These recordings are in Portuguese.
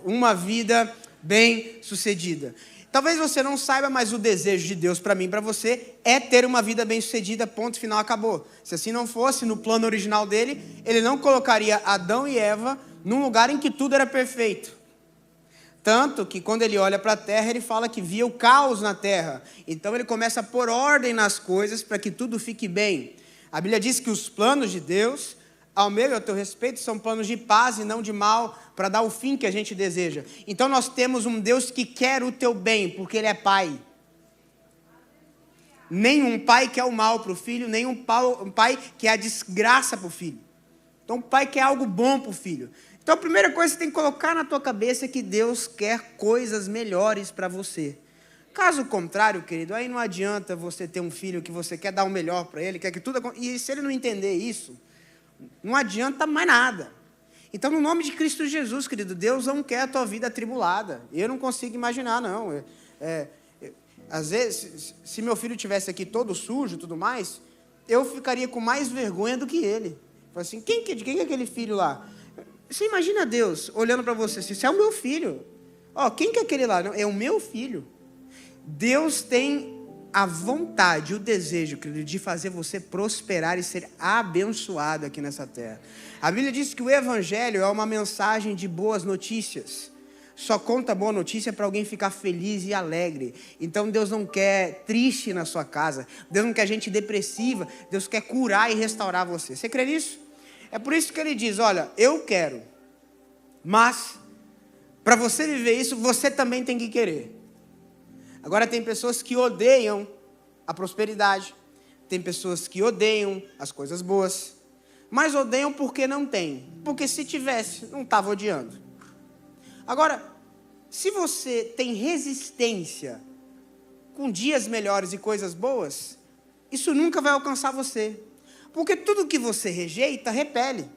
uma vida bem-sucedida. Talvez você não saiba, mas o desejo de Deus para mim e para você é ter uma vida bem-sucedida, ponto final, acabou. Se assim não fosse, no plano original dele, ele não colocaria Adão e Eva num lugar em que tudo era perfeito. Tanto que quando ele olha para a terra, ele fala que via o caos na terra. Então ele começa a pôr ordem nas coisas para que tudo fique bem. A Bíblia diz que os planos de Deus, ao meu e ao teu respeito, são planos de paz e não de mal, para dar o fim que a gente deseja. Então nós temos um Deus que quer o teu bem, porque Ele é Pai. Nenhum pai quer o mal para o filho, nenhum pai quer a desgraça para o filho. Então o pai quer algo bom para o filho. Então a primeira coisa que você tem que colocar na tua cabeça é que Deus quer coisas melhores para você. Caso contrário, querido, aí não adianta você ter um filho que você quer dar o melhor para ele, quer que tudo... E se ele não entender isso, não adianta mais nada. Então, no nome de Cristo Jesus, querido, Deus não quer a tua vida atribulada. Eu não consigo imaginar, não. Às vezes, se meu filho estivesse aqui todo sujo e tudo mais, eu ficaria com mais vergonha do que ele. Falei assim, quem é aquele filho lá? Você imagina Deus olhando para você assim, você é o meu filho. Quem que é aquele lá? Não, é o meu filho. Deus tem a vontade, o desejo, querido, de fazer você prosperar e ser abençoado aqui nessa terra. A Bíblia diz que o Evangelho é uma mensagem de boas notícias. Só conta boa notícia para alguém ficar feliz e alegre. Então Deus não quer triste na sua casa. Deus não quer gente depressiva. Deus quer curar e restaurar você. Você crê nisso? É por isso que ele diz, olha, eu quero. Mas, para você viver isso, você também tem que querer. Agora tem pessoas que odeiam a prosperidade. Tem pessoas que odeiam as coisas boas. Mas odeiam porque não tem. Porque se tivesse, não estava odiando. Agora, se você tem resistência com dias melhores e coisas boas, isso nunca vai alcançar você. Porque tudo que você rejeita, repele.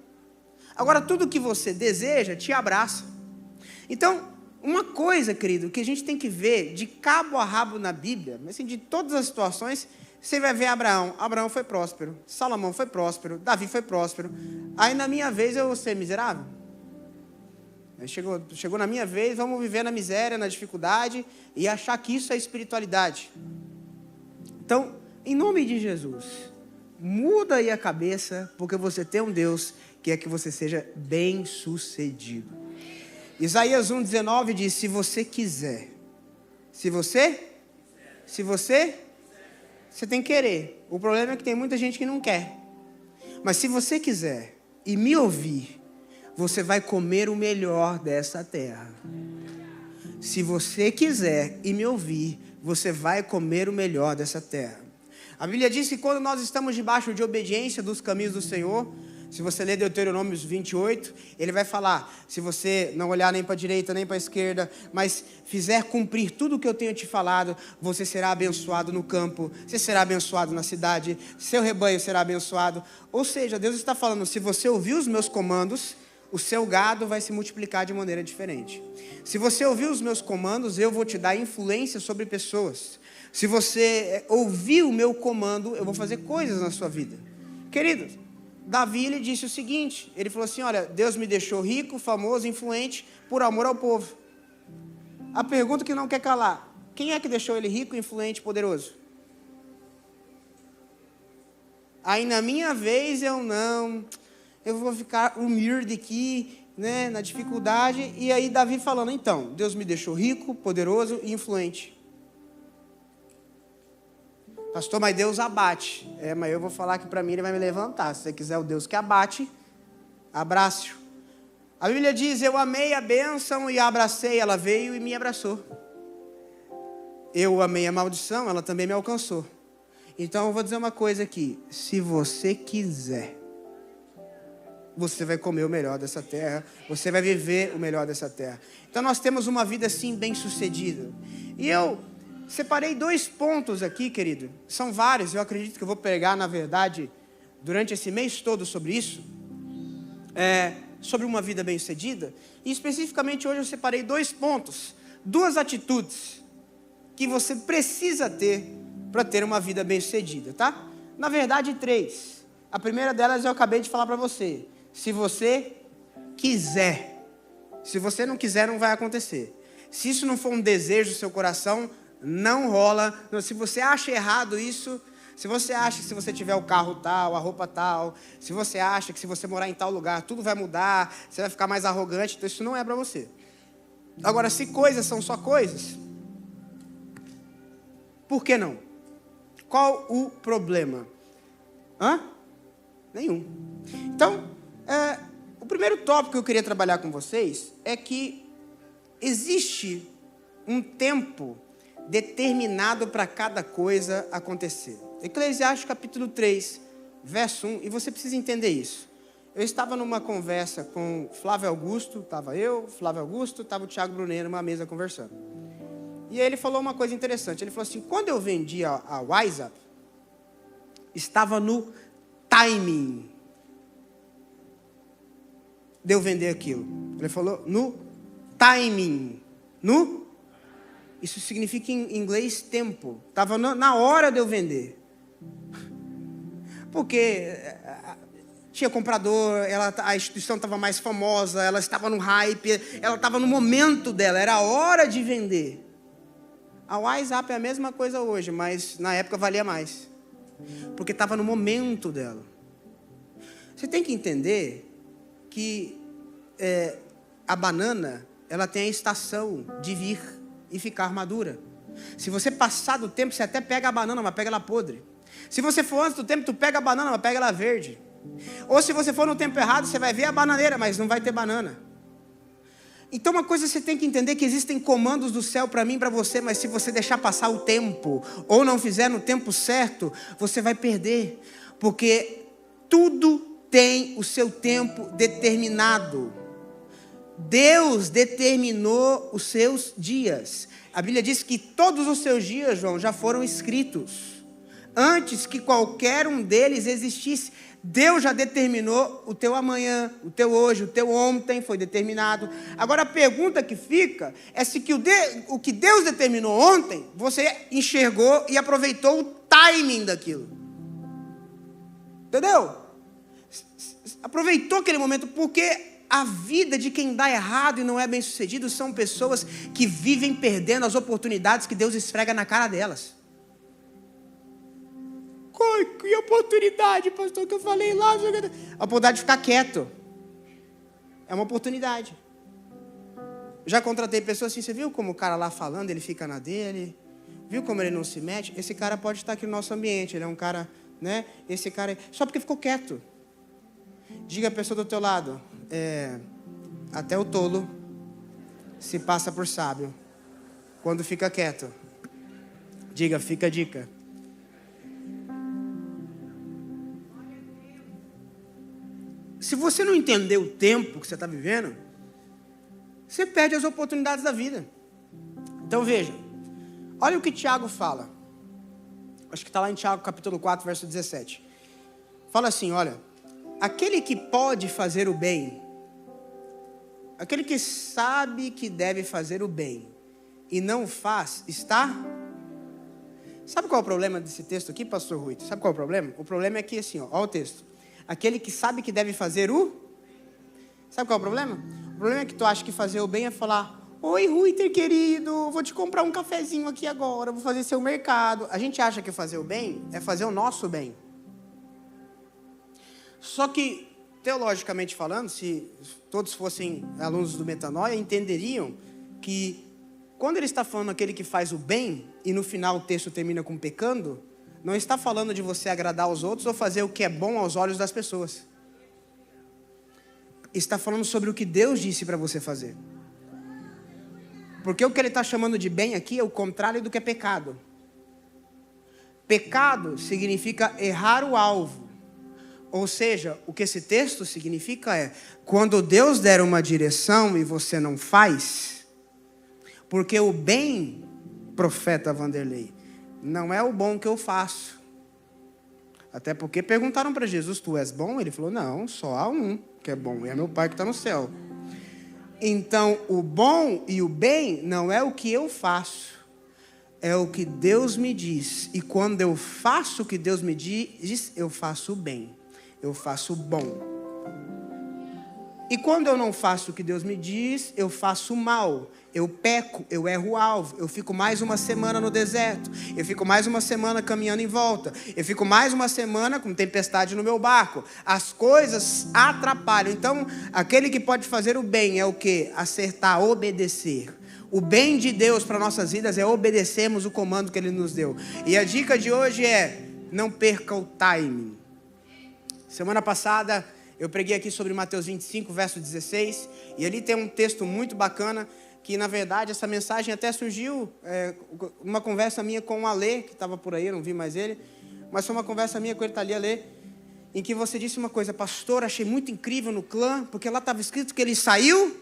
Agora, tudo que você deseja, te abraça. Então, uma coisa, querido, que a gente tem que ver de cabo a rabo na Bíblia, assim, de todas as situações, você vai ver Abraão. Abraão foi próspero, Salomão foi próspero, Davi foi próspero. Aí na minha vez eu vou ser miserável. Aí chegou na minha vez, vamos viver na miséria, na dificuldade e achar que isso é espiritualidade. Então, em nome de Jesus, muda aí a cabeça, porque você tem um Deus que quer que você seja bem-sucedido. Isaías 1,19 diz, se você quiser, você tem que querer. O problema é que tem muita gente que não quer. Mas se você quiser e me ouvir, você vai comer o melhor dessa terra. Se você quiser e me ouvir, você vai comer o melhor dessa terra. A Bíblia diz que quando nós estamos debaixo de obediência dos caminhos do Senhor, se você ler Deuteronômio 28, ele vai falar, se você não olhar nem para a direita, nem para a esquerda, mas fizer cumprir tudo o que eu tenho te falado, você será abençoado no campo, você será abençoado na cidade, seu rebanho será abençoado. Ou seja, Deus está falando, se você ouvir os meus comandos, o seu gado vai se multiplicar de maneira diferente. Se você ouvir os meus comandos, eu vou te dar influência sobre pessoas. Se você ouvir o meu comando, eu vou fazer coisas na sua vida. Queridos, Davi, ele disse o seguinte, ele falou assim, olha, Deus me deixou rico, famoso, influente, por amor ao povo. A pergunta que não quer calar, quem é que deixou ele rico, influente, poderoso? Aí na minha vez eu vou ficar humilde aqui, né, na dificuldade, e aí Davi falando, então, Deus me deixou rico, poderoso e influente. Pastor, mas Deus abate. Mas eu vou falar que para mim ele vai me levantar. Se você quiser o Deus que abate, abrace-o. A Bíblia diz, eu amei a bênção e a abracei. Ela veio e me abraçou. Eu amei a maldição, ela também me alcançou. Então eu vou dizer uma coisa aqui. Se você quiser, você vai comer o melhor dessa terra. Você vai viver o melhor dessa terra. Então nós temos uma vida assim bem-sucedida. E eu separei 2 pontos aqui, querido. São vários, eu acredito que eu vou pregar, na verdade, durante esse mês todo sobre isso. Sobre uma vida bem-sucedida. E especificamente hoje eu separei 2 pontos. 2 atitudes que você precisa ter para ter uma vida bem-sucedida, tá? Na verdade, 3. A primeira delas eu acabei de falar para você. Se você quiser. Se você não quiser, não vai acontecer. Se isso não for um desejo do seu coração, não rola. Se você acha errado isso, se você acha que se você tiver o carro tal, a roupa tal, se você acha que se você morar em tal lugar, tudo vai mudar, você vai ficar mais arrogante, então isso não é para você. Agora, se coisas são só coisas, por que não? Qual o problema? Nenhum. Então, o primeiro tópico que eu queria trabalhar com vocês é que existe um tempo determinado para cada coisa acontecer. Eclesiastes capítulo 3, verso 1, e você precisa entender isso. Eu estava numa conversa com Flávio Augusto, estava eu, Flávio Augusto, estava o Thiago Brunet numa mesa conversando. E aí ele falou uma coisa interessante, ele falou assim, quando eu vendi a WhatsApp, estava no timing de eu vender aquilo. Ele falou no timing, isso significa em inglês tempo, estava na hora de eu vender. Porque tinha comprador, a instituição estava mais famosa, ela estava no hype, ela estava no momento dela, era a hora de vender. A WhatsApp é a mesma coisa hoje, mas na época valia mais. Porque estava no momento dela. Você tem que entender que a banana, ela tem a estação de vir e ficar madura. Se você passar do tempo, você até pega a banana, mas pega ela podre. Se você for antes do tempo, tu pega a banana, mas pega ela verde. Ou se você for no tempo errado, você vai ver a bananeira, mas não vai ter banana. Então uma coisa você tem que entender, que existem comandos do céu para mim e para você, mas se você deixar passar o tempo, ou não fizer no tempo certo, você vai perder. Porque tudo tem o seu tempo determinado. Deus determinou os seus dias. A Bíblia diz que todos os seus dias, João, já foram escritos. Antes que qualquer um deles existisse. Deus já determinou o teu amanhã, o teu hoje, o teu ontem foi determinado. Agora a pergunta que fica é se o que Deus determinou ontem, você enxergou e aproveitou o timing daquilo. Entendeu? Aproveitou aquele momento, porque a vida de quem dá errado e não é bem sucedido são pessoas que vivem perdendo as oportunidades que Deus esfrega na cara delas. Que oportunidade, pastor, que eu falei lá. A oportunidade de ficar quieto. É uma oportunidade. Já contratei pessoas assim, você viu como o cara lá falando, ele fica na dele? Viu como ele não se mete? Esse cara pode estar aqui no nosso ambiente, ele é um cara, né? Esse cara, só porque ficou quieto. Diga a pessoa do teu lado, até o tolo se passa por sábio quando fica quieto. Diga, fica a dica. Se você não entender o tempo que você está vivendo, você perde as oportunidades da vida. Então veja, olha o que Tiago fala. Acho que está lá em Tiago capítulo 4, verso 17. Fala assim, olha, aquele que pode fazer o bem, aquele que sabe que deve fazer o bem e não faz, está... Sabe qual é o problema desse texto aqui, pastor Rui? Sabe qual é o problema? O problema é que assim, olha o texto. Aquele que sabe que deve fazer o... Sabe qual é o problema? O problema é que tu acha que fazer o bem é falar, oi, Ruiter, querido, vou te comprar um cafezinho aqui agora, vou fazer seu mercado. A gente acha que fazer o bem é fazer o nosso bem. Só que, teologicamente falando, se todos fossem alunos do Metanoia, entenderiam que quando ele está falando aquele que faz o bem, e no final o texto termina com pecando, não está falando de você agradar aos outros ou fazer o que é bom aos olhos das pessoas. Está falando sobre o que Deus disse para você fazer. Porque o que ele está chamando de bem aqui é o contrário do que é pecado. Pecado significa errar o alvo. Ou seja, o que esse texto significa é, quando Deus der uma direção e você não faz, porque o bem, profeta Vanderlei, não é o bom que eu faço. Até porque perguntaram para Jesus, tu és bom? Ele falou, não, só há um que é bom, e é meu Pai que está no céu. Então, o bom e o bem não é o que eu faço, é o que Deus me diz. E quando eu faço o que Deus me diz, eu faço o bem, eu faço o bom. E quando eu não faço o que Deus me diz, eu faço mal, eu peco, eu erro o alvo, eu fico mais uma semana no deserto, eu fico mais uma semana caminhando em volta, eu fico mais uma semana com tempestade no meu barco. As coisas atrapalham. Então, aquele que pode fazer o bem é o quê? Acertar, obedecer. O bem de Deus para nossas vidas é obedecermos o comando que Ele nos deu. E a dica de hoje é: não perca o timing. Semana passada eu preguei aqui sobre Mateus 25, verso 16, e ali tem um texto muito bacana, que na verdade essa mensagem até surgiu uma conversa minha com o Alê, que estava por aí, eu não vi mais ele, mas foi uma conversa minha com ele, tá ali, Alê, em que você disse uma coisa: pastor, achei muito incrível no clã, porque lá estava escrito que ele saiu,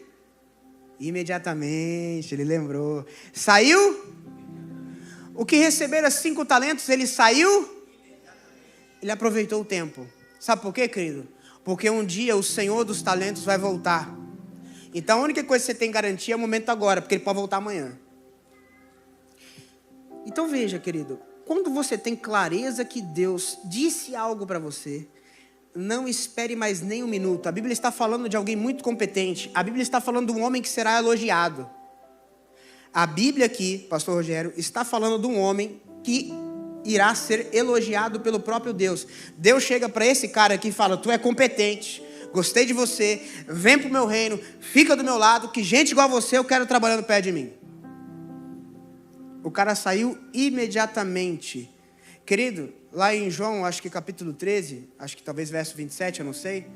imediatamente, ele lembrou, saiu, o que receberam 5 talentos, ele saiu, ele aproveitou o tempo. Sabe por quê, querido? Porque um dia o Senhor dos talentos vai voltar. Então a única coisa que você tem garantia é o momento agora, porque Ele pode voltar amanhã. Então veja, querido, quando você tem clareza que Deus disse algo para você, não espere mais nem um minuto. A Bíblia está falando de alguém muito competente. A Bíblia está falando de um homem que será elogiado. A Bíblia aqui, pastor Rogério, está falando de um homem que irá ser elogiado pelo próprio Deus. Deus chega para esse cara aqui e fala: tu é competente, gostei de você, vem para o meu reino, fica do meu lado, que gente igual a você eu quero trabalhando perto de mim. O cara saiu imediatamente. Querido, lá em João, acho que capítulo 13, acho que talvez verso 27, eu não sei.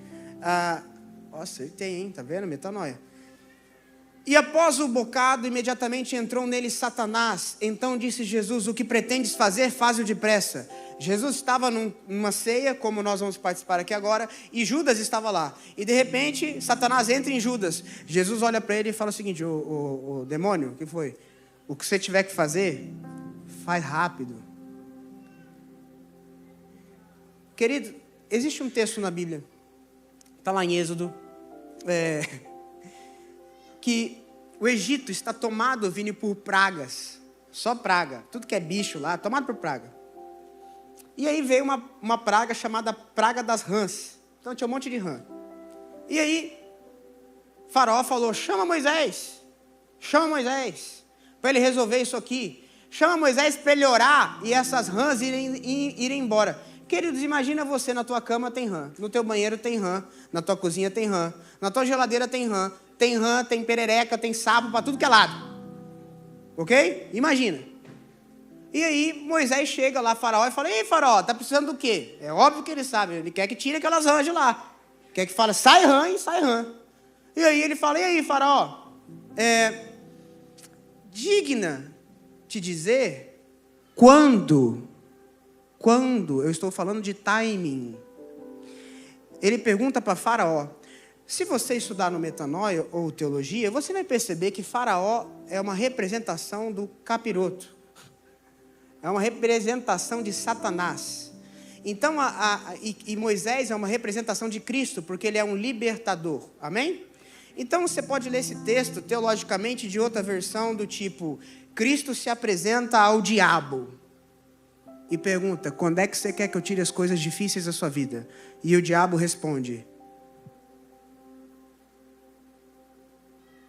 Nossa, ele tem, hein? Tá vendo? Metanoia. E após o bocado, imediatamente entrou nele Satanás. Então disse Jesus: o que pretendes fazer, faz-o depressa. Jesus estava numa ceia, como nós vamos participar aqui agora, e Judas estava lá. E de repente, Satanás entra em Judas. Jesus olha para ele e fala o seguinte: o demônio, o que foi? O que você tiver que fazer, faz rápido. Querido, existe um texto na Bíblia, está lá em Êxodo, que o Egito está tomado, Vini, por pragas. Só praga. Tudo que é bicho lá, tomado por praga. E aí veio uma praga chamada praga das rãs. Então tinha um monte de rã. E aí, Faraó falou: chama Moisés. Chama Moisés. Para ele resolver isso aqui. Chama Moisés para ele orar e essas rãs irem embora. Queridos, imagina você, na tua cama tem rã, no teu banheiro tem rã, na tua cozinha tem rã, na tua geladeira tem rã, tem perereca, tem sapo para tudo que é lado. Ok? Imagina. E aí Moisés chega lá, Faraó, e fala: ei, Faraó, tá precisando do quê? É óbvio que ele sabe, ele quer que tire aquelas rãs de lá. Quer que fale: sai rã e sai rã. E aí ele fala: e aí, Faraó, digna te dizer quando eu estou falando de timing. Ele pergunta para Faraó. Se você estudar no Metanoia ou teologia, você vai perceber que Faraó é uma representação do capiroto. É uma representação de Satanás. Então, e Moisés é uma representação de Cristo, porque ele é um libertador. Amém? Então, você pode ler esse texto teologicamente de outra versão, do tipo: Cristo se apresenta ao diabo e pergunta: quando é que você quer que eu tire as coisas difíceis da sua vida? E o diabo responde: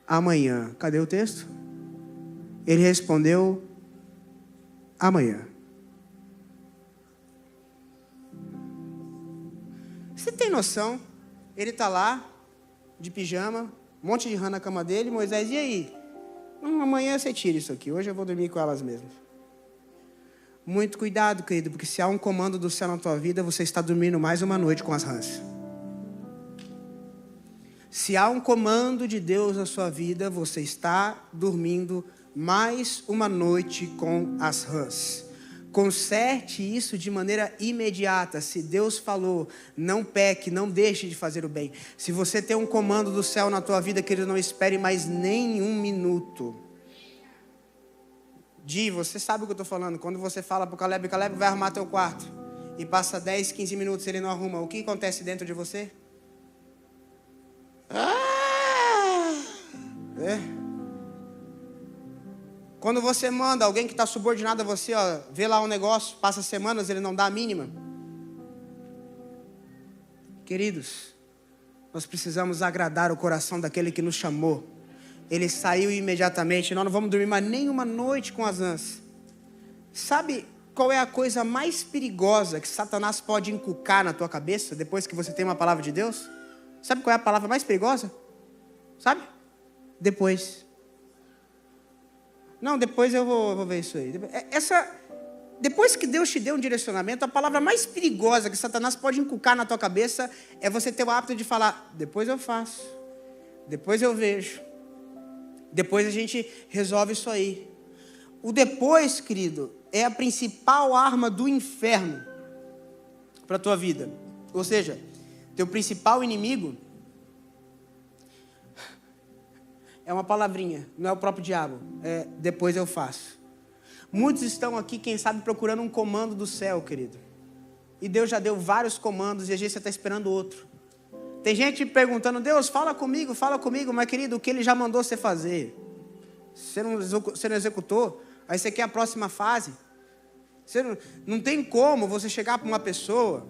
amanhã. Cadê o texto? Ele respondeu: amanhã. Você tem noção? Ele está lá, de pijama, um monte de rã na cama dele. Moisés: e aí? Amanhã você tira isso aqui, hoje eu vou dormir com elas mesmas. Muito cuidado, querido, porque se há um comando do céu na tua vida, você está dormindo mais uma noite com as rãs. Se há um comando de Deus na sua vida, você está dormindo mais uma noite com as rãs. Conserte isso de maneira imediata. Se Deus falou, não peque, não deixe de fazer o bem. Se você tem um comando do céu na tua vida, querido, não espere mais nem um minuto. Di, você sabe o que eu estou falando. Quando você fala para o Caleb vai arrumar teu quarto, e passa 10, 15 minutos ele não arruma, o que acontece dentro de você? Quando você manda alguém que está subordinado a você, vê lá um negócio, passa semanas, ele não dá a mínima. Queridos, Nós precisamos agradar o coração daquele que nos chamou. Ele saiu imediatamente. Nós não vamos dormir mais nenhuma noite com as ânsias. Sabe qual é a coisa mais perigosa que Satanás pode inculcar na tua cabeça depois que você tem uma palavra de Deus? Sabe qual é a palavra mais perigosa? Sabe? Depois. Não, depois eu vou ver isso aí. Depois que Deus te deu um direcionamento, a palavra mais perigosa que Satanás pode inculcar na tua cabeça é você ter o hábito de falar, depois eu faço, depois eu vejo, depois a gente resolve isso aí. O depois, querido, é a principal arma do inferno para a tua vida. Ou seja, teu principal inimigo é uma palavrinha, não é o próprio diabo, é depois eu faço. Muitos estão aqui, quem sabe, procurando um comando do céu, querido. E Deus já deu vários comandos e a gente está esperando outro. Tem gente perguntando, Deus, fala comigo, mas querido, o que Ele já mandou você fazer? Você não executou? Aí você quer a próxima fase? Não tem como você chegar para uma pessoa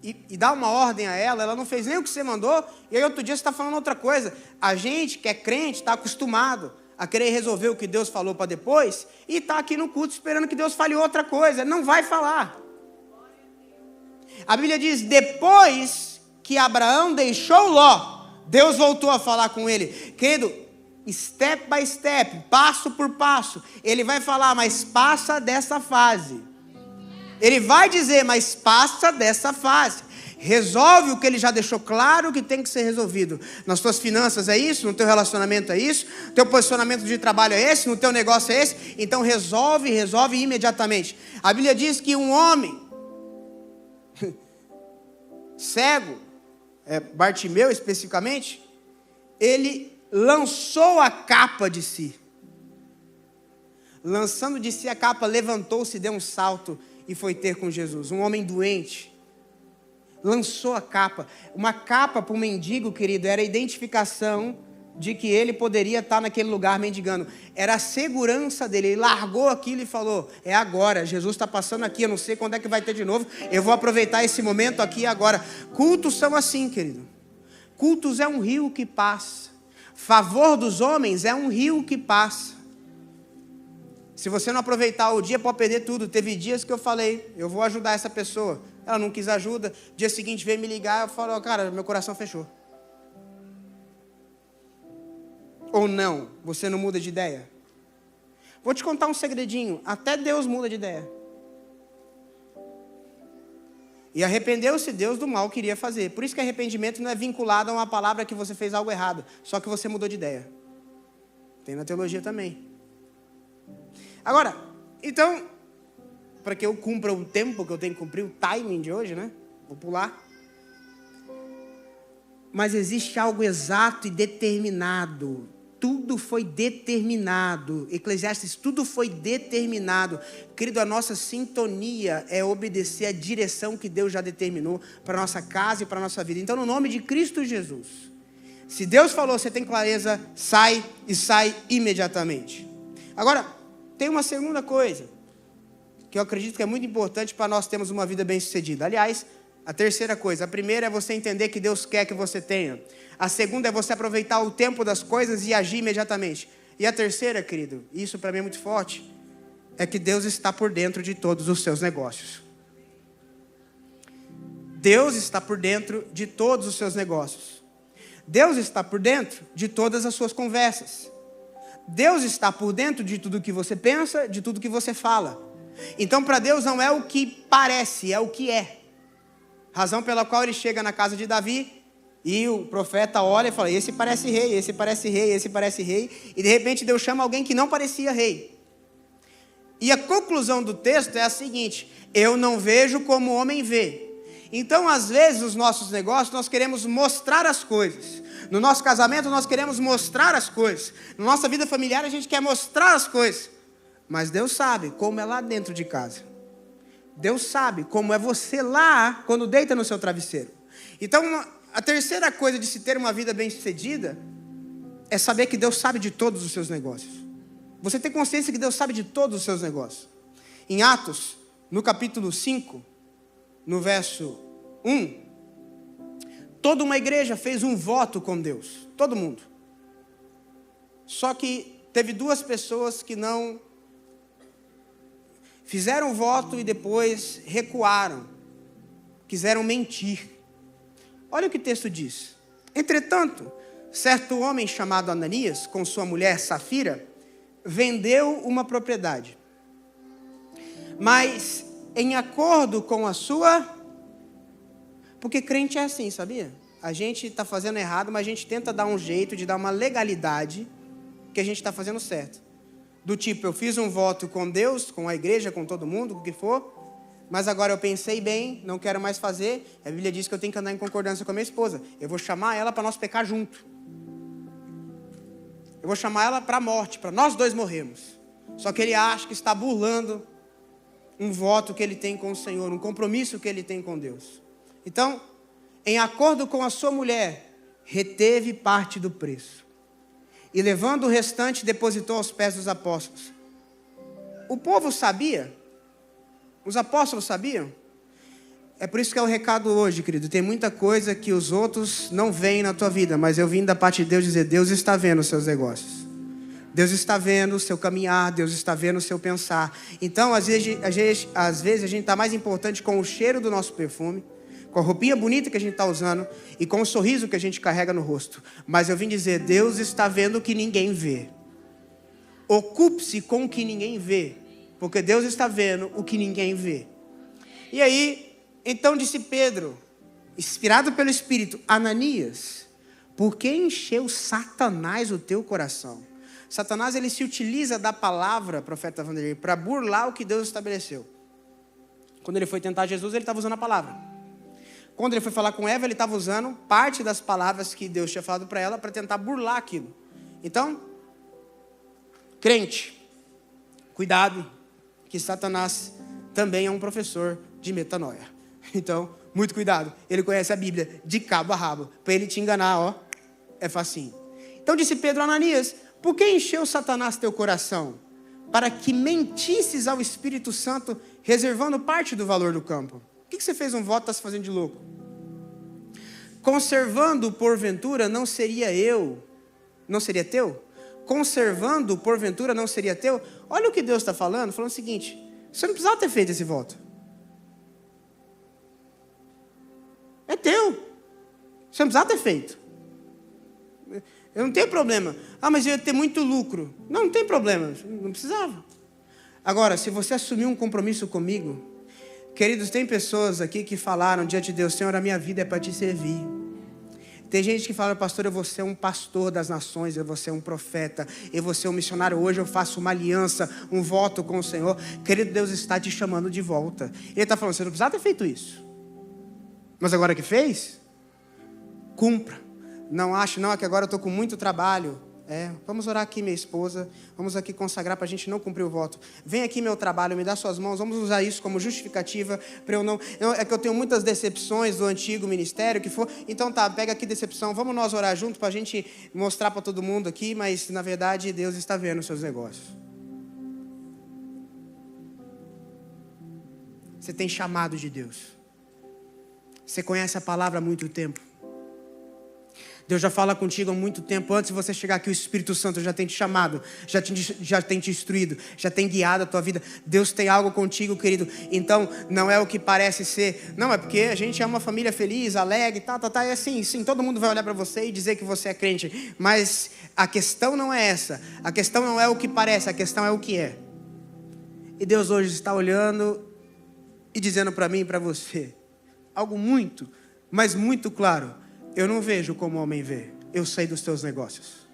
e dar uma ordem a ela não fez nem o que você mandou, e aí outro dia você está falando outra coisa. A gente que é crente está acostumado a querer resolver o que Deus falou para depois, e está aqui no culto esperando que Deus fale outra coisa. Não vai falar. A Bíblia diz, depois que Abraão deixou Ló, Deus voltou a falar com ele. Querido, step by step, passo por passo, ele vai falar, mas passa dessa fase. Ele vai dizer, mas passa dessa fase. Resolve o que ele já deixou claro que tem que ser resolvido. Nas tuas finanças é isso, no teu relacionamento é isso, no teu posicionamento de trabalho é esse, no teu negócio é esse. Então resolve imediatamente. A Bíblia diz que um homem cego, Bartimeu especificamente, ele lançou a capa de si. Lançando de si a capa, levantou-se, deu um salto e foi ter com Jesus. Um homem doente lançou a capa. Uma capa para um mendigo, querido, era a identificação de que ele poderia estar naquele lugar mendigando. Era a segurança dele. Ele largou aquilo e falou, é agora, Jesus está passando aqui, eu não sei quando é que vai ter de novo, eu vou aproveitar esse momento aqui e agora. Cultos são assim, querido. Cultos é um rio que passa. Favor dos homens é um rio que passa. Se você não aproveitar o dia, pode perder tudo. Teve dias que eu falei, eu vou ajudar essa pessoa. Ela não quis ajuda. Dia seguinte veio me ligar, eu falo, cara, meu coração fechou. Ou não, você não muda de ideia. Vou te contar um segredinho, até Deus muda de ideia. E arrependeu-se Deus do mal que iria fazer. Por isso que arrependimento não é vinculado a uma palavra que você fez algo errado, só que você mudou de ideia. Tem na teologia também. Agora, então, para que eu cumpra o tempo que eu tenho que cumprir, o timing de hoje, né? Vou pular. Mas existe algo exato e determinado. Tudo foi determinado. Eclesiastes, tudo foi determinado. Querido, a nossa sintonia é obedecer a direção que Deus já determinou para a nossa casa e para a nossa vida. Então, no nome de Cristo Jesus, se Deus falou, você tem clareza, sai e sai imediatamente. Agora, tem uma segunda coisa, que eu acredito que é muito importante para nós termos uma vida bem-sucedida. Aliás, a terceira coisa, a primeira é você entender que Deus quer que você tenha. A segunda é você aproveitar o tempo das coisas e agir imediatamente. E a terceira, querido, isso para mim é muito forte, é que Deus está por dentro de todos os seus negócios. Deus está por dentro de todos os seus negócios. Deus está por dentro de todas as suas conversas. Deus está por dentro de tudo que você pensa, de tudo que você fala. Então, para Deus não é o que parece, é o que é. Razão pela qual ele chega na casa de Davi e o profeta olha e fala, esse parece rei, esse parece rei, esse parece rei. E de repente Deus chama alguém que não parecia rei. E a conclusão do texto é a seguinte, eu não vejo como o homem vê. Então, às vezes, nos nossos negócios, nós queremos mostrar as coisas. No nosso casamento, nós queremos mostrar as coisas. Na nossa vida familiar, a gente quer mostrar as coisas. Mas Deus sabe como é lá dentro de casa. Deus sabe como é você lá, quando deita no seu travesseiro. Então, a terceira coisa de se ter uma vida bem-sucedida é saber que Deus sabe de todos os seus negócios. Você tem consciência que Deus sabe de todos os seus negócios. Em Atos, no capítulo 5, no verso 1, Toda uma igreja fez um voto com Deus, todo mundo. Só que teve 2 pessoas que não fizeram o voto e depois recuaram, quiseram mentir. Olha o que o texto diz. Entretanto, certo homem chamado Ananias, com sua mulher Safira, vendeu uma propriedade. Mas em acordo com a sua... Porque crente é assim, sabia? A gente está fazendo errado, mas a gente tenta dar um jeito de dar uma legalidade que a gente está fazendo certo. Do tipo, eu fiz um voto com Deus, com a igreja, com todo mundo, o que for, mas agora eu pensei bem, não quero mais fazer. A Bíblia diz que eu tenho que andar em concordância com a minha esposa. Eu vou chamar ela para nós pecar junto. Eu vou chamar ela para a morte, para nós 2 morrermos. Só que ele acha que está burlando um voto que ele tem com o Senhor, um compromisso que ele tem com Deus. Então, em acordo com a sua mulher, reteve parte do preço. E levando o restante, depositou aos pés dos apóstolos. O povo sabia? Os apóstolos sabiam? É por isso que é o recado hoje, querido. Tem muita coisa que os outros não veem na tua vida, mas eu vim da parte de Deus dizer, Deus está vendo os seus negócios. Deus está vendo o seu caminhar, Deus está vendo o seu pensar. Então, às vezes a gente está mais importante com o cheiro do nosso perfume, com a roupinha bonita que a gente está usando e com o sorriso que a gente carrega no rosto. Mas eu vim dizer, Deus está vendo o que ninguém vê. Ocupe-se com o que ninguém vê, porque Deus está vendo o que ninguém vê. E aí, então disse Pedro, inspirado pelo Espírito, Ananias, por que encheu Satanás o teu coração? Satanás, ele se utiliza da palavra, profeta Vanderlei, para burlar o que Deus estabeleceu. Quando ele foi tentar Jesus, ele estava usando a palavra. Quando ele foi falar com Eva, ele estava usando parte das palavras que Deus tinha falado para ela para tentar burlar aquilo. Então, crente, cuidado, que Satanás também é um professor de metanoia. Então, muito cuidado. Ele conhece a Bíblia de cabo a rabo. Para ele te enganar, ó, é facinho. Então disse Pedro a Ananias, por que encheu Satanás teu coração? Para que mentisses ao Espírito Santo, reservando parte do valor do campo. Por que você fez um voto e está se fazendo de louco? Conservando porventura não seria teu? Conservando porventura não seria teu? Olha o que Deus está falando o seguinte, você não precisava ter feito esse voto. É teu. Você não precisava ter feito. Eu não tenho problema. Ah, mas eu ia ter muito lucro. Não tem problema, não precisava. Agora, se você assumir um compromisso comigo, queridos, tem pessoas aqui que falaram diante de Deus, Senhor, a minha vida é para te servir. Tem gente que fala, pastor, eu vou ser um pastor das nações, eu vou ser um profeta, eu vou ser um missionário, hoje eu faço uma aliança, um voto com o Senhor. Querido, Deus está te chamando de volta. Ele está falando, você não precisava ter feito isso. Mas agora que fez, cumpra. Não acho, não, é que agora eu estou com muito trabalho. Vamos orar aqui, minha esposa. Vamos aqui consagrar para a gente não cumprir o voto. Vem aqui meu trabalho, me dá suas mãos. Vamos usar isso como justificativa para eu não... É que eu tenho muitas decepções do antigo ministério, que for. Então tá, pega aqui decepção. Vamos nós orar junto para a gente mostrar para todo mundo aqui, mas na verdade Deus está vendo os seus negócios. Você tem chamado de Deus. Você conhece a palavra há muito tempo. Deus já fala contigo há muito tempo. Antes de você chegar aqui, o Espírito Santo já tem te chamado, já tem te instruído, já tem guiado a tua vida. Deus tem algo contigo, querido. Então, não é o que parece ser. Não, é porque a gente é uma família feliz, alegre, é assim, sim, todo mundo vai olhar para você e dizer que você é crente. Mas a questão não é essa. A questão não é o que parece, a questão é o que é. E Deus hoje está olhando e dizendo para mim e para você algo muito, mas muito claro. Eu não vejo como o homem vê. Eu sei dos teus negócios.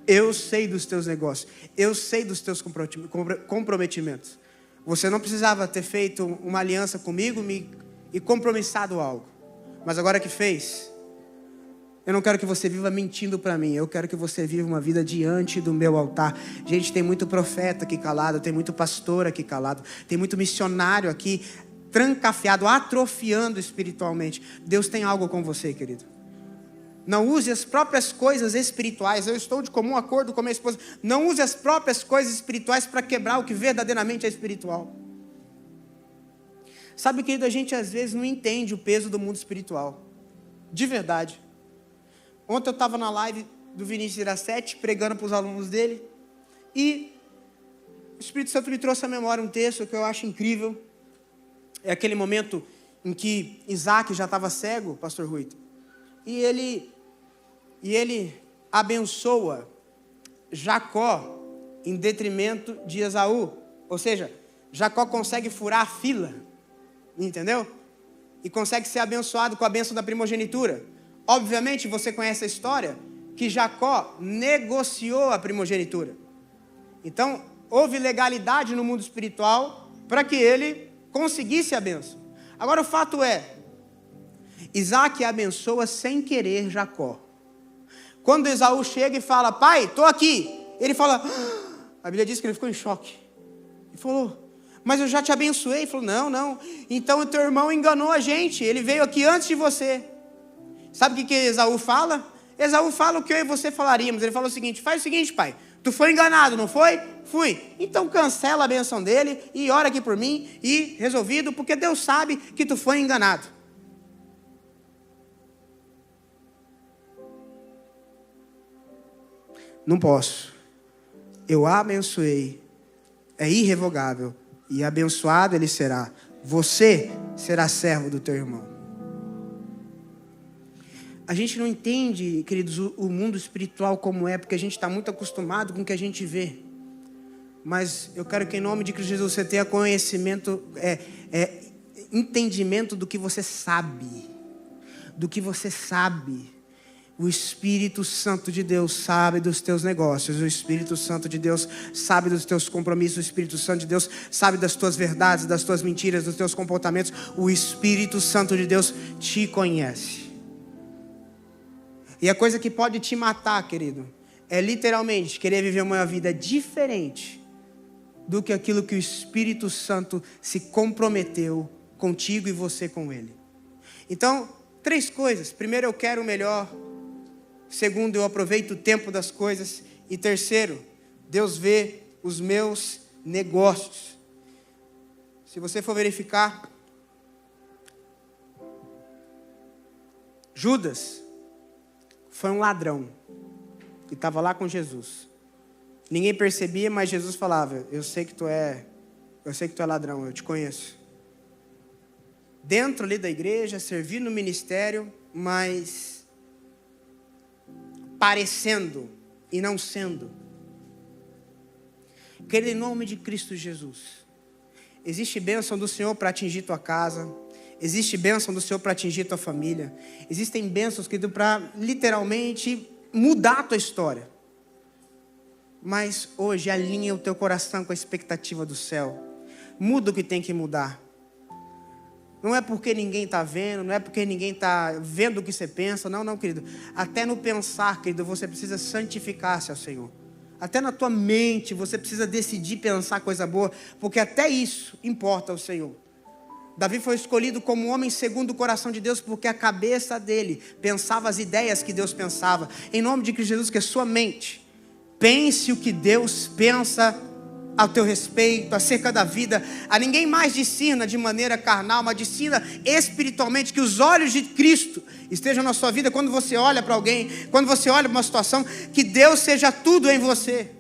Eu sei dos teus negócios. Eu sei dos teus comprometimentos. Você não precisava ter feito uma aliança comigo e compromissado algo. Mas agora que fez, eu não quero que você viva mentindo para mim. Eu quero que você viva uma vida diante do meu altar. Gente, tem muito profeta aqui calado. Tem muito pastor aqui calado. Tem muito missionário aqui trancafiado, atrofiando espiritualmente. Deus tem algo com você, querido. Não use as próprias coisas espirituais. Eu estou de comum acordo com a minha esposa. Não use as próprias coisas espirituais para quebrar o que verdadeiramente é espiritual. Sabe, querido, a gente às vezes não entende o peso do mundo espiritual. De verdade. Ontem eu estava na live do Vinícius Iracete, pregando para os alunos dele, e o Espírito Santo me trouxe à memória um texto que eu acho incrível. É aquele momento em que Isaac já estava cego, pastor Rui, e ele abençoa Jacó em detrimento de Esaú. Ou seja, Jacó consegue furar a fila, entendeu? E consegue ser abençoado com a bênção da primogenitura. Obviamente, você conhece a história, que Jacó negociou a primogenitura. Então, houve legalidade no mundo espiritual para que ele conseguisse a bênção. Agora, o fato é, Isaac abençoa sem querer Jacó. Quando Esaú chega e fala, pai, estou aqui. Ele fala, a Bíblia diz que ele ficou em choque. Ele falou, mas eu já te abençoei. Ele falou, não. Então o teu irmão enganou a gente. Ele veio aqui antes de você. Sabe o que Esaú fala? Esaú fala o que eu e você falaríamos. Ele falou o seguinte, faz o seguinte, pai. Tu foi enganado, não foi? Fui. Então cancela a bênção dele e ora aqui por mim e resolvido, porque Deus sabe que tu foi enganado. Não posso. Eu abençoei. É irrevogável. E abençoado ele será. Você será servo do teu irmão. A gente não entende, queridos, o mundo espiritual como é, porque a gente está muito acostumado com o que a gente vê. Mas eu quero que em nome de Cristo Jesus você tenha conhecimento, entendimento do que você sabe. Do que você sabe. O Espírito Santo de Deus sabe dos teus negócios. O Espírito Santo de Deus sabe dos teus compromissos. O Espírito Santo de Deus sabe das tuas verdades, das tuas mentiras, dos teus comportamentos. O Espírito Santo de Deus te conhece. E a coisa que pode te matar, querido, é literalmente querer viver uma vida diferente do que aquilo que o Espírito Santo se comprometeu contigo e você com Ele. Então, 3 coisas. Primeiro, eu quero o melhor. Segundo, eu aproveito o tempo das coisas. E terceiro, Deus vê os meus negócios. Se você for verificar, Judas foi um ladrão que estava lá com Jesus. Ninguém percebia, mas Jesus falava, eu sei que tu é ladrão, eu te conheço. Dentro ali da igreja, servindo no ministério, mas parecendo e não sendo. Querido, em nome de Cristo Jesus, existe bênção do Senhor para atingir tua casa. Existe bênção do Senhor para atingir tua família. Existem bênçãos, querido, para literalmente mudar a tua história. Mas hoje alinha o teu coração com a expectativa do céu. Muda o que tem que mudar. Não é porque ninguém está vendo, não é porque ninguém está vendo o que você pensa. Não, querido. Até no pensar, querido, você precisa santificar-se ao Senhor. Até na tua mente você precisa decidir pensar coisa boa, porque até isso importa ao Senhor. Davi foi escolhido como homem segundo o coração de Deus, porque a cabeça dele pensava as ideias que Deus pensava. Em nome de Cristo Jesus, que a sua mente pense o que Deus pensa ao teu respeito, acerca da vida. A ninguém mais discirna de maneira carnal, mas discirna espiritualmente, que os olhos de Cristo estejam na sua vida. Quando você olha para alguém, quando você olha para uma situação, que Deus seja tudo em você.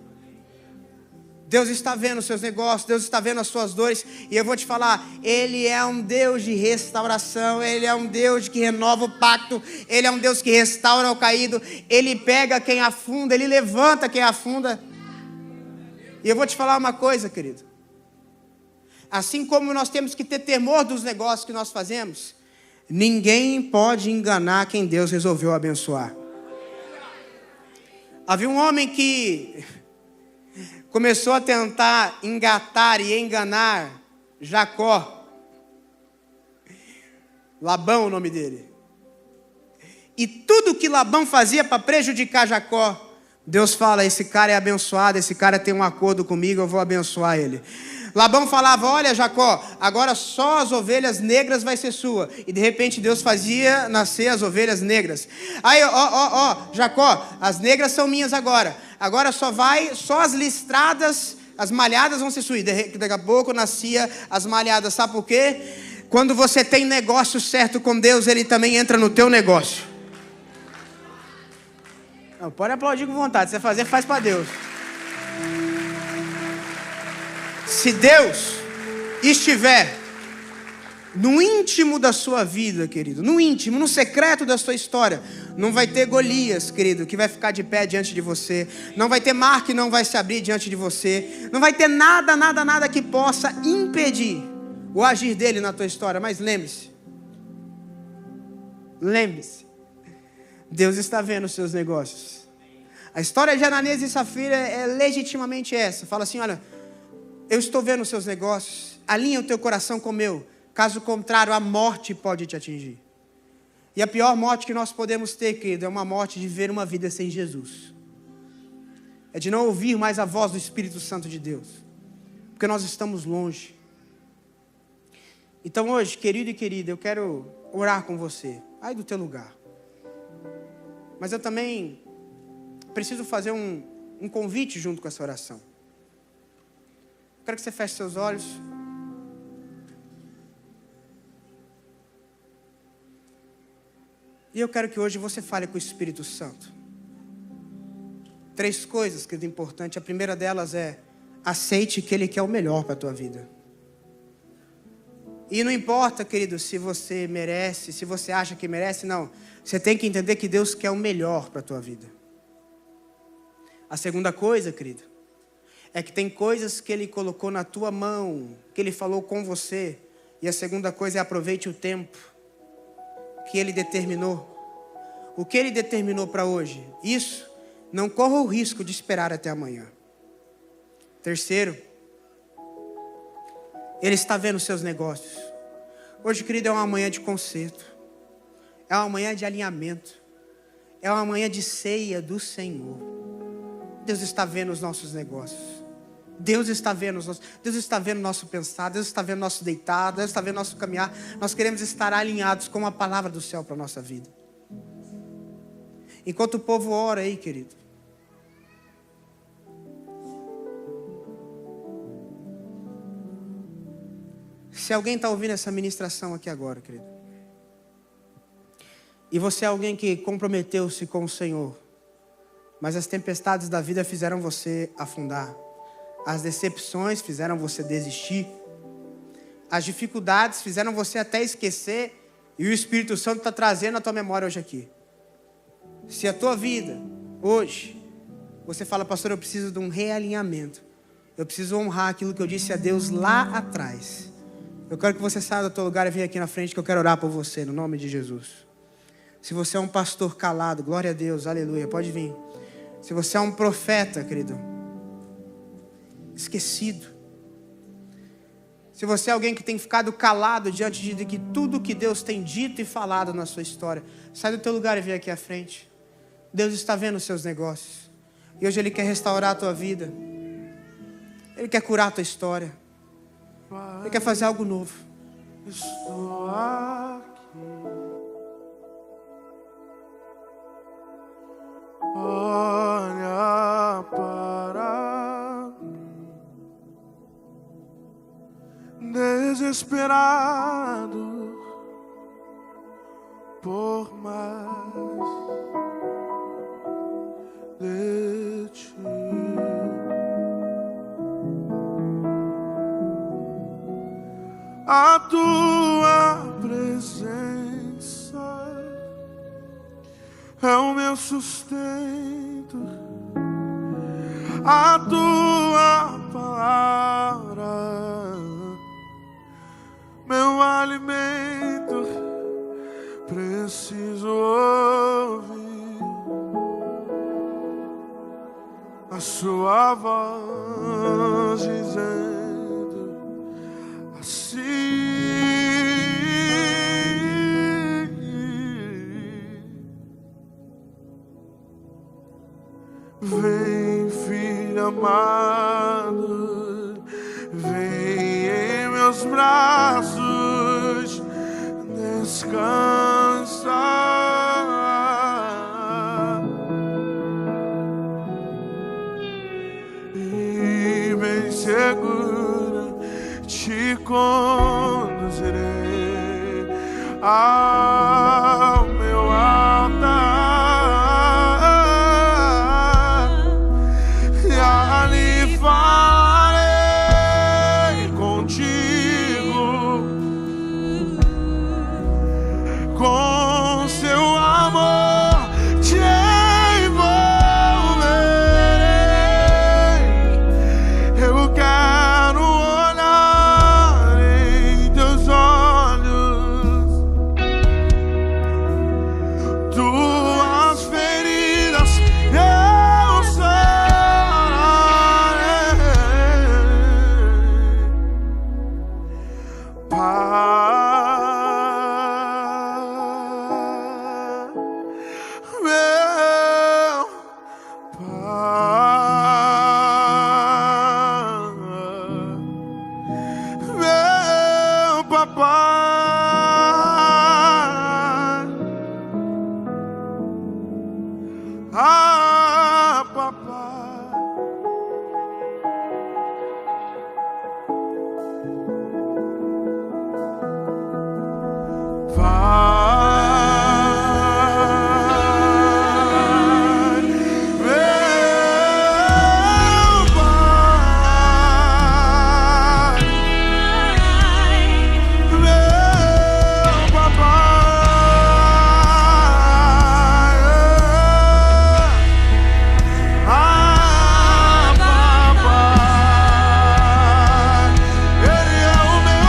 Deus está vendo os seus negócios, Deus está vendo as suas dores, e eu vou te falar, Ele é um Deus de restauração, Ele é um Deus que renova o pacto, Ele é um Deus que restaura o caído, Ele pega quem afunda, Ele levanta quem afunda. E eu vou te falar uma coisa, querido, assim como nós temos que ter temor dos negócios que nós fazemos, ninguém pode enganar quem Deus resolveu abençoar. Havia um homem que começou a tentar engatar e enganar Jacó. Labão, o nome dele. E tudo que Labão fazia para prejudicar Jacó, Deus fala, esse cara é abençoado, esse cara tem um acordo comigo, eu vou abençoar ele. Labão falava, olha Jacó, agora só as ovelhas negras vai ser sua. E de repente Deus fazia nascer as ovelhas negras. Aí, Jacó, as negras são minhas agora. Agora só as listradas, as malhadas vão ser suas. Daqui a pouco nascia as malhadas, sabe por quê? Quando você tem negócio certo com Deus, Ele também entra no teu negócio. Não, pode aplaudir com vontade. Se você fazer, faz para Deus. Se Deus estiver no íntimo da sua vida, querido, no íntimo, no secreto da sua história, não vai ter Golias, querido, que vai ficar de pé diante de você. Não vai ter mar que não vai se abrir diante de você. Não vai ter nada que possa impedir o agir dele na tua história. Mas lembre-se, Deus está vendo os seus negócios. A história de Ananias e Safira é legitimamente essa. Fala assim, olha, eu estou vendo os seus negócios, alinha o teu coração com o meu. Caso contrário, a morte pode te atingir. E a pior morte que nós podemos ter, querido, é uma morte de viver uma vida sem Jesus. É de não ouvir mais a voz do Espírito Santo de Deus. Porque nós estamos longe. Então hoje, querido e querida, eu quero orar com você. Aí do teu lugar. Mas eu também preciso fazer um convite junto com essa oração. Eu quero que você feche seus olhos. E eu quero que hoje você fale com o Espírito Santo. 3 coisas, querido, importantes. A primeira delas é: aceite que Ele quer o melhor para a tua vida. E não importa, querido, se você merece, se você acha que merece, não. Você tem que entender que Deus quer o melhor para a tua vida. A segunda coisa, querido, é que tem coisas que Ele colocou na tua mão, que Ele falou com você. E a segunda coisa é: aproveite o tempo que Ele determinou. O que Ele determinou para hoje, isso, não corra o risco de esperar até amanhã. Terceiro, Ele está vendo os seus negócios. Hoje, querido, é uma manhã de conserto. É uma manhã de alinhamento. É uma manhã de ceia do Senhor. Deus está vendo os nossos negócios. Deus está vendo o nosso pensar, Deus está vendo o nosso deitar, Deus está vendo o nosso caminhar. Nós queremos estar alinhados com a palavra do céu para a nossa vida. Enquanto o povo ora aí, querido, se alguém está ouvindo essa ministração aqui agora, querido, e você é alguém que comprometeu-se com o Senhor, mas as tempestades da vida fizeram você afundar, as decepções fizeram você desistir, as dificuldades fizeram você até esquecer, e o Espírito Santo está trazendo a tua memória hoje aqui. Se a tua vida, hoje, você fala: pastor, eu preciso de um realinhamento, eu preciso honrar aquilo que eu disse a Deus lá atrás, eu quero que você saia do teu lugar e venha aqui na frente, que eu quero orar por você, no nome de Jesus. Se você é um pastor calado, glória a Deus, aleluia, pode vir. Se você é um profeta, querido, esquecido. Se você é alguém que tem ficado calado diante de que tudo que Deus tem dito e falado na sua história, sai do teu lugar e vem aqui à frente. Deus está vendo os seus negócios. E hoje Ele quer restaurar a tua vida. Ele quer curar a tua história. Ele quer fazer algo novo. Estou aqui. Olha para mim, desesperado por mais de ti. A tua presença é o meu sustento, a tua palavra, meu alimento. Preciso ouvir a sua voz dizendo assim: vem, filho amado, vem em meus braços, descansa. E bem seguro te conduzirei. ao meu altar, e ali farei contigo, com seu amor te envolverei. Eu quero olhar em teus olhos, tuas feridas eu sararei. Meu papai, ah, papai, vai, meu pai, meu papai, ah, papai, ele é o meu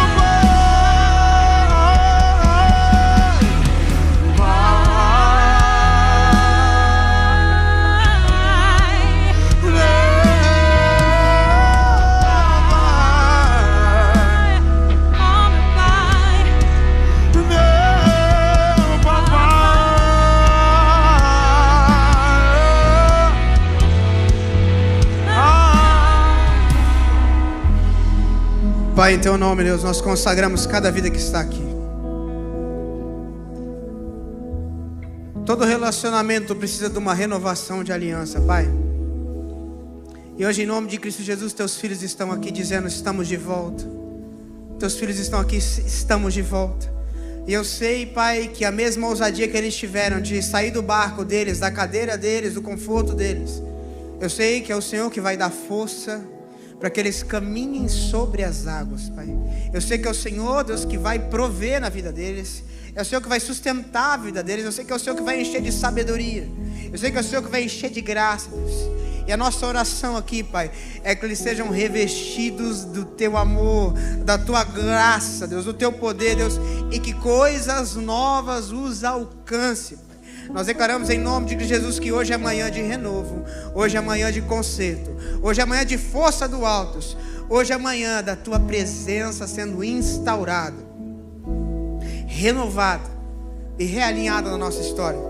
Pai, em teu nome, Deus, nós consagramos cada vida que está aqui. Todo relacionamento precisa de uma renovação de aliança, Pai. E hoje, em nome de Cristo Jesus, teus filhos estão aqui dizendo: estamos de volta. Teus filhos estão aqui: estamos de volta. E eu sei, Pai, que a mesma ousadia que eles tiveram de sair do barco deles, da cadeira deles, do conforto deles, eu sei que é o Senhor que vai dar força para que eles caminhem sobre as águas, Pai. Eu sei que é o Senhor, Deus, que vai prover na vida deles. É o Senhor que vai sustentar a vida deles. Eu sei que é o Senhor que vai encher de sabedoria. Eu sei que é o Senhor que vai encher de graça, Deus. E a nossa oração aqui, Pai, é que eles sejam revestidos do Teu amor, da Tua graça, Deus, do Teu poder, Deus, e que coisas novas os alcance, Pai. Nós declaramos em nome de Jesus que hoje é manhã de renovo, hoje é manhã de conserto, hoje é manhã de força do alto, hoje é manhã da Tua presença sendo instaurada, renovada e realinhada na nossa história.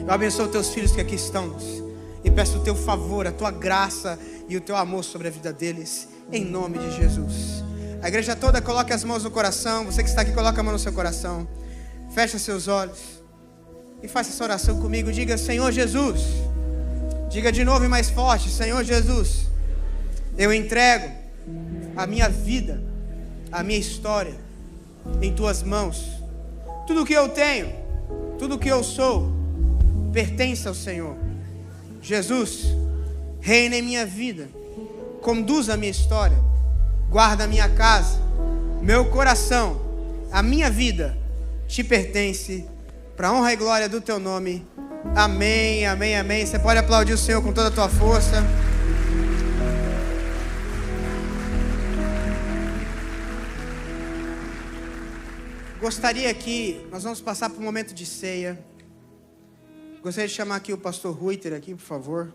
Eu abençoo Teus filhos que aqui estão, Deus, e peço o Teu favor, a Tua graça e o Teu amor sobre a vida deles, em nome de Jesus. A igreja toda coloque as mãos no coração. Você que está aqui, coloque a mão no seu coração, fecha seus olhos e faça essa oração comigo. Diga: Senhor Jesus. Diga de novo e mais forte: Senhor Jesus, eu entrego a minha vida, a minha história em Tuas mãos. Tudo que eu tenho, tudo que eu sou, pertence ao Senhor. Jesus, reina em minha vida, conduz a minha história, guarda a minha casa, meu coração, a minha vida Te pertence, para a honra e glória do Teu nome. Amém, amém, amém. Você pode aplaudir o Senhor com toda a tua força. Gostaria que nós vamos passar por um momento de ceia. Gostaria de chamar aqui o pastor Ruiter aqui, por favor.